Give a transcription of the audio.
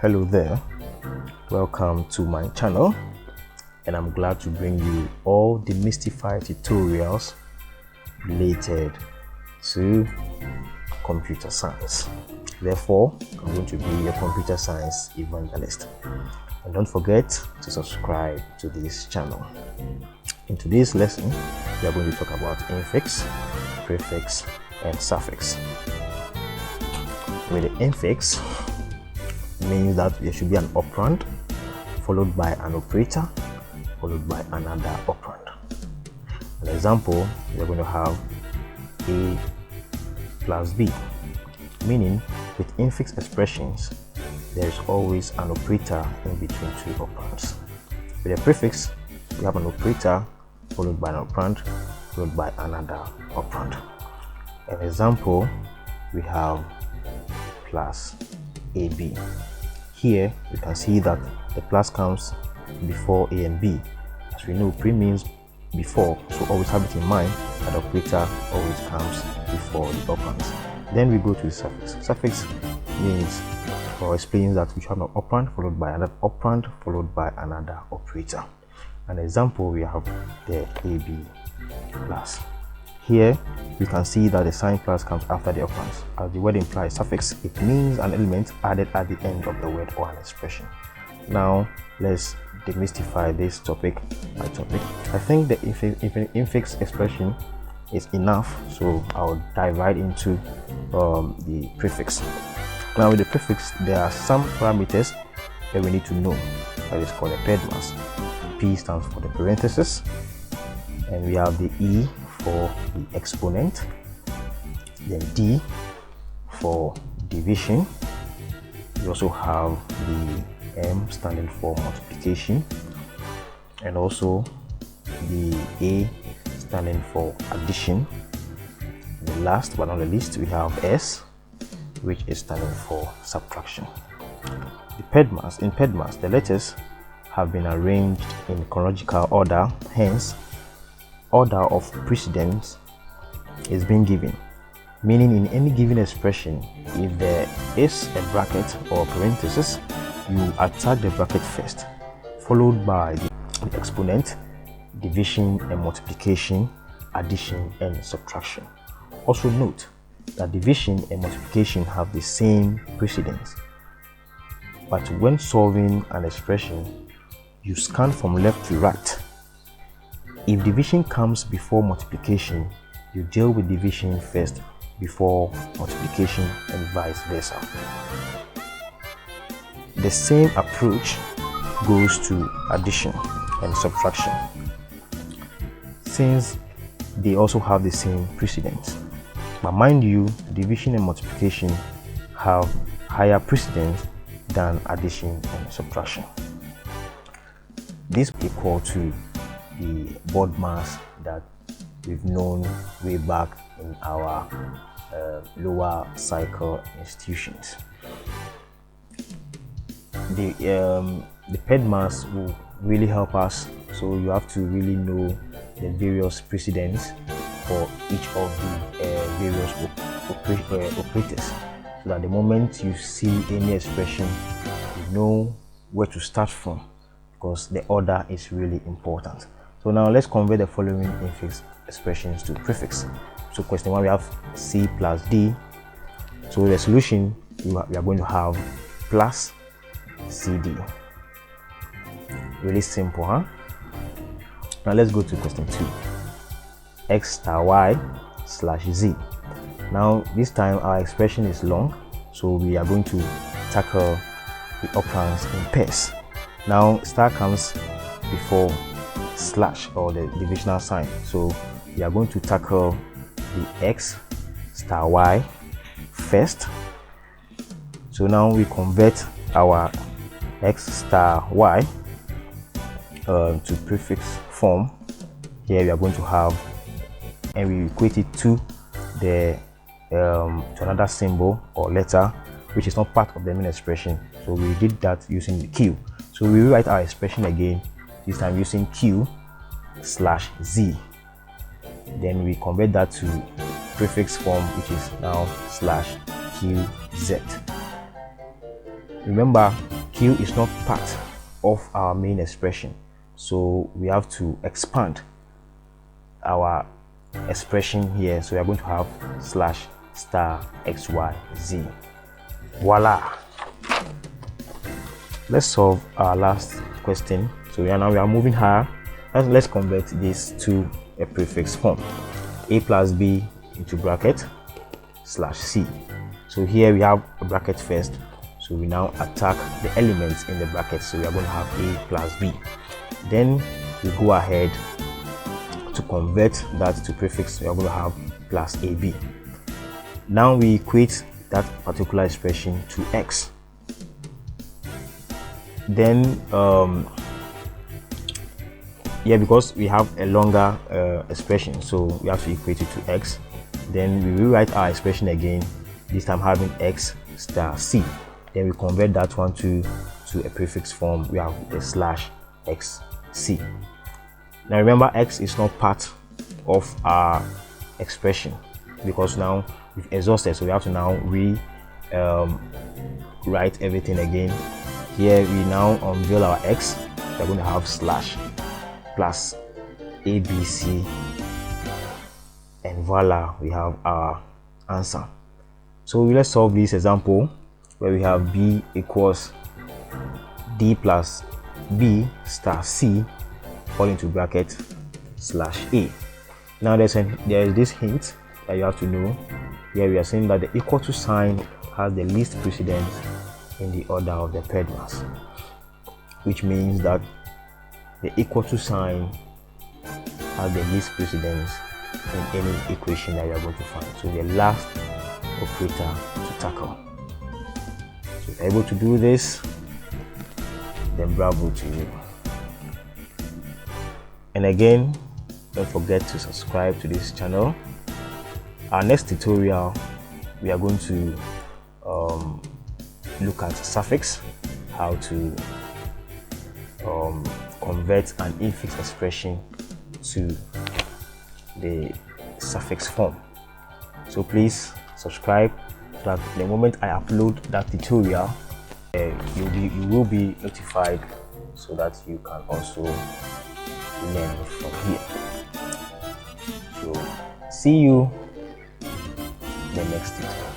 Hello there, welcome to my channel, and I'm glad to bring you all the mystified tutorials related to computer science. Therefore, I'm going to be your computer science evangelist, and don't forget to subscribe to this channel. In today's lesson, we are going to talk about infix, prefix, and suffix. With the infix, means that there should be an operand followed by an operator followed by another operand. An example, we are going to have A plus B, meaning with infix expressions there is always an operator in between two operands. With a prefix, we have an operator followed by an operand followed by another operand. An example, we have plus AB. Here you can see that the plus comes before A and B. As we know, pre means before, so always have it in mind that the operator always comes before the operands. Then we go to the suffix. Suffix means or explains that we have an operand followed by another operand followed by another operator. An example, we have the AB plus. Here we can see that the sign plus comes after the operands. As the word implies, suffix, it means an element added at the end of the word or an expression. Now let's demystify this topic by topic. I think the infix expression is enough, so I'll dive right into the prefix. Now with the prefix, there are some parameters that we need to know. That is called a pedmas. P stands for the parenthesis, and we have the E for the exponent, then D for division. We also have the M standing for multiplication, and also the A standing for addition. And the last but not the least, we have S, which is standing for subtraction. The pedmas, in pedmas, the letters have been arranged in chronological order, hence order of precedence is being given, meaning in any given expression, if there is a bracket or parenthesis, you attack the bracket first, followed by the exponent, division and multiplication, addition and subtraction. Also note that division and multiplication have the same precedence, but when solving an expression, you scan from left to right. If division comes before multiplication, you deal with division first before multiplication, and vice versa. The same approach goes to addition and subtraction, since they also have the same precedence. But mind you, division and multiplication have higher precedence than addition and subtraction. This is equal to the board mass that we've known way back in our lower cycle institutions. The pedmas will really help us, so you have to really know the various precedents for each of the various operators, so that the moment you see any expression, you know where to start from, because the order is really important. So now let's convert the following infix expressions to prefix. So question 1, we have C plus D. So the solution, we are going to have plus CD. Really simple, huh? Now let's go to question 2. X star Y slash Z. Now this time our expression is long, so we are going to tackle the operands in pairs. Now star comes before slash or the divisional sign, so we are going to tackle the X star Y first. So now we convert our X star Y to prefix form. Here we are going to have, and we equate it to the to another symbol or letter which is not part of the main expression, so we did that using the Q. So we rewrite our expression again, this time using Q slash Z. Then we convert that to prefix form, which is now slash QZ. Remember, q is not part of our main expression, so we have to expand our expression here. So we are going to have slash star xyz. Voila. Let's solve our last question. So now we are moving higher. Let's convert this to a prefix form. A plus b into bracket slash c. So here we have a bracket first, so we now attack the elements in the bracket. So we are going to have a plus b. Then we go ahead to convert that to prefix. We are going to have plus ab. Now we equate that particular expression to x. Then because we have a longer expression, so we have to equate it to x. Then we rewrite our expression again, this time having x star c. Then we convert that one to a prefix form. We have a slash xc. Now remember, x is not part of our expression because now we've exhausted, so we have to now write everything again. Here we now unveil our x. We're going to have slash plus abc, and voila, we have our answer. So let's solve this example where we have b equals d plus b star c all into bracket slash a. Now there is this hint that you have to know. Here we are saying that the equal to sign has the least precedence in the order of the paired mass, which means that the equal to sign has the least precedence in any equation that you are going to find. So the last operator to tackle. So if you're able to do this, then bravo to you. And again, don't forget to subscribe to this channel. Our next tutorial, we are going to look at suffix, how to convert an infix expression to the suffix form. So please subscribe so that the moment I upload that tutorial, you will be notified, so that you can also learn from here. So see you in the next tutorial.